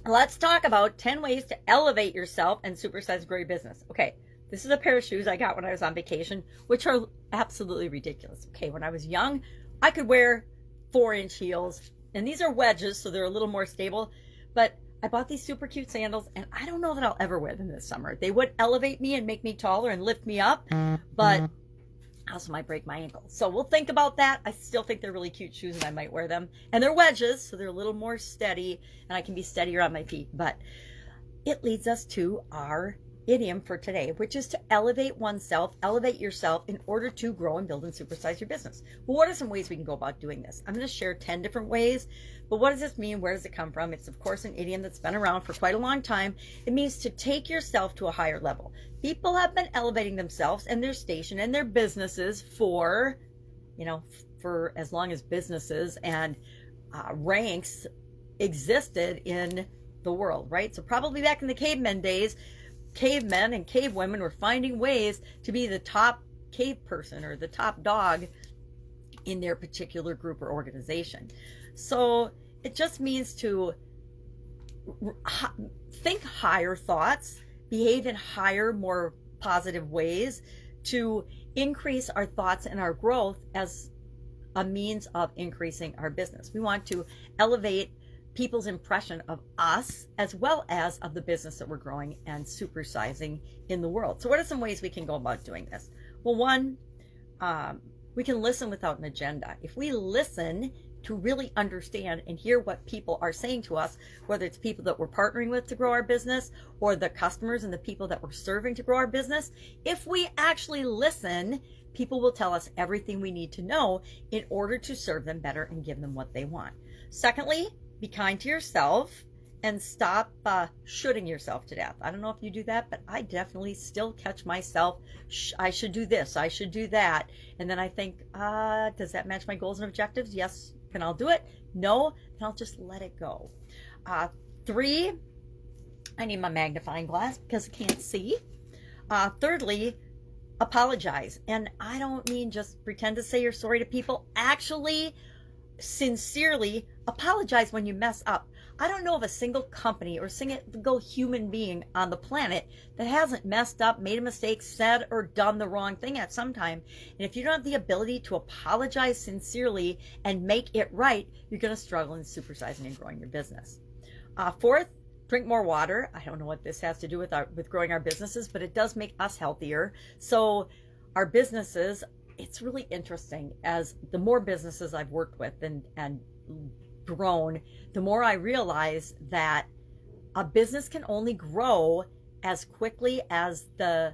Let's talk about 10 ways to elevate yourself and supersize grow your business. Okay, this is a pair of shoes I got when I was on vacation, which are absolutely ridiculous. Okay, when I was young, I could wear 4-inch heels, and these are wedges, so they're a little more stable, but I bought these super cute sandals, and I don't know that I'll ever wear them this summer. They would elevate me and make me taller and lift me up, but also might break my ankle. So we'll think about that. I still think they're really cute shoes and I might wear them. And they're wedges, so they're a little more steady and I can be steadier on my feet. But it leads us to our idiom for today, which is to elevate oneself, elevate yourself in order to grow and build and supersize your business. Well, what are some ways we can go about doing this? I'm going to share 10 different ways, but what does this mean? Where does it come from? It's, of course, an idiom that's been around for quite a long time. It means to take yourself to a higher level. People have been elevating themselves and their station and their businesses for as long as businesses and ranks existed in the world, right? So probably back in the cavemen days, cavemen and cavewomen were finding ways to be the top cave person or the top dog in their particular group or organization. So it just means to think higher thoughts, behave in higher, more positive ways, to increase our thoughts and our growth as a means of increasing our business. We want to elevate people's impression of us as well as of the business that we're growing and supersizing in the world. So what are some ways we can go about doing this? Well, one, we can listen without an agenda. If we listen to really understand and hear what people are saying to us, whether it's people that we're partnering with to grow our business or the customers and the people that we're serving to grow our business, if we actually listen, people will tell us everything we need to know in order to serve them better and give them what they want. Secondly, be kind to yourself and stop shoulding yourself to death. I don't know if you do that, but I definitely still catch myself, I should do this, I should do that. And then I think, does that match my goals and objectives? Yes. Then I'll do it. No, then I'll just let it go. 3, I need my magnifying glass because I can't see. Thirdly, apologize. And I don't mean just pretend to say you're sorry to people. Actually, sincerely apologize when you mess up. I don't know of a single company or single human being on the planet that hasn't messed up, made a mistake, said or done the wrong thing at some time. And if you don't have the ability to apologize sincerely and make it right, you're going to struggle in supersizing and growing your business. 4th, drink more water. I don't know what this has to do with growing our businesses, but it does make us healthier. So our businesses, it's really interesting, as the more businesses I've worked with and grown, the more I realize that a business can only grow as quickly as the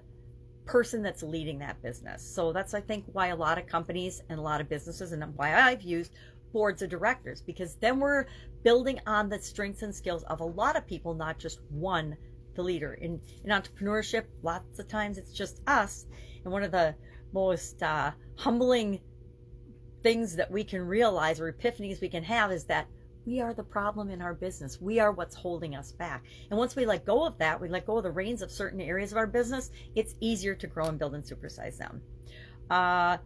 person that's leading that business. So that's, I think, why a lot of companies and a lot of businesses, and why I've used boards of directors, because then we're building on the strengths and skills of a lot of people, not just one, the leader. In entrepreneurship, lots of times it's just us. And one of the most humbling things that we can realize, or epiphanies we can have, is that we are the problem in our business. We are what's holding us back. And once we let go of that, we let go of the reins of certain areas of our business, it's easier to grow and build and supersize them.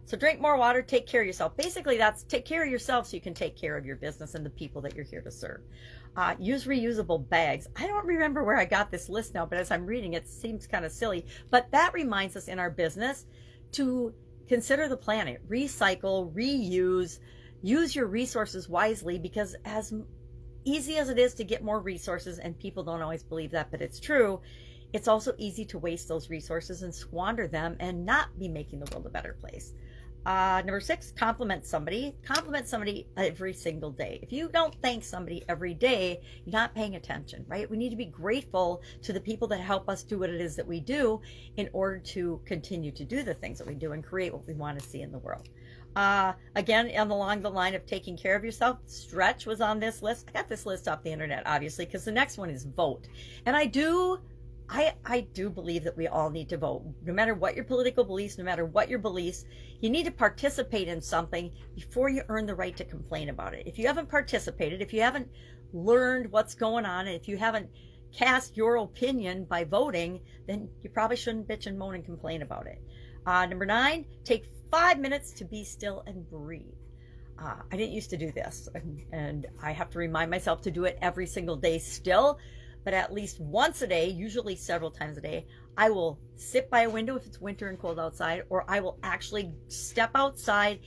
So drink more water, take care of yourself. Basically, that's take care of yourself so you can take care of your business and the people that you're here to serve. Use reusable bags. I don't remember where I got this list now, but as I'm reading it seems kind of silly. But that reminds us in our business to consider the planet, recycle, reuse, use your resources wisely, because as easy as it is to get more resources, and people don't always believe that, but it's true, it's also easy to waste those resources and squander them and not be making the world a better place. Number 6, compliment somebody. Compliment somebody every single day. If you don't thank somebody every day, you're not paying attention, right? We need to be grateful to the people that help us do what it is that we do in order to continue to do the things that we do and create what we want to see in the world. Again, along the line of taking care of yourself, stretch was on this list. I got this list off the internet, obviously, because the next one is vote. And I do believe that we all need to vote. No matter what your political beliefs, no matter what your beliefs, you need to participate in something before you earn the right to complain about it. If you haven't participated, if you haven't learned what's going on, and if you haven't cast your opinion by voting, then you probably shouldn't bitch and moan and complain about it. Number 9, take 5 minutes to be still and breathe. I didn't used to do this, and I have to remind myself to do it every single day still, but at least once a day, usually several times a day, I will sit by a window if it's winter and cold outside, or I will actually step outside,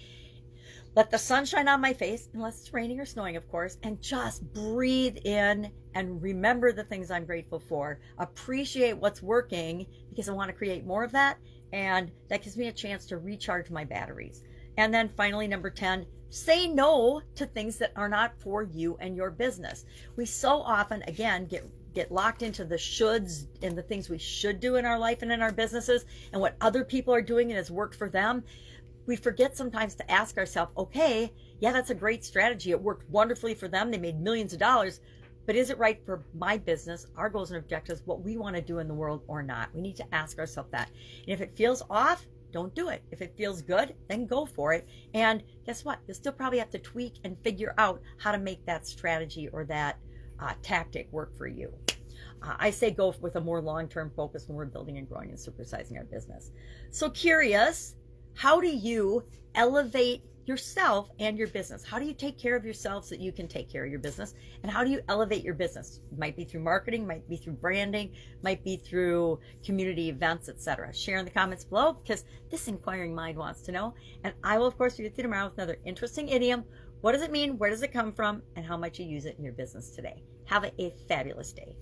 let the sun shine on my face, unless it's raining or snowing, of course, and just breathe in and remember the things I'm grateful for. Appreciate what's working, because I want to create more of that, and that gives me a chance to recharge my batteries. And then finally, number 10, say no to things that are not for you and your business. We so often, again, get locked into the shoulds and the things we should do in our life and in our businesses and what other people are doing and has worked for them. We forget sometimes to ask ourselves, okay, yeah, that's a great strategy. It worked wonderfully for them. They made millions of dollars. But is it right for my business, our goals and objectives, what we want to do in the world or not? We need to ask ourselves that. And if it feels off, don't do it. If it feels good, then go for it. And guess what? You'll still probably have to tweak and figure out how to make that strategy or that tactic work for you. I say go with a more long-term focus when we're building and growing and supersizing our business. So curious, how do you elevate yourself and your business? How do you take care of yourself so that you can take care of your business? And how do you elevate your business? It might be through marketing, might be through branding, might be through community events, etc. Share in the comments below, because this inquiring mind wants to know. And I will, of course, be with you tomorrow with another interesting idiom. What does it mean? Where does it come from? And how might you use it in your business today? Have a fabulous day.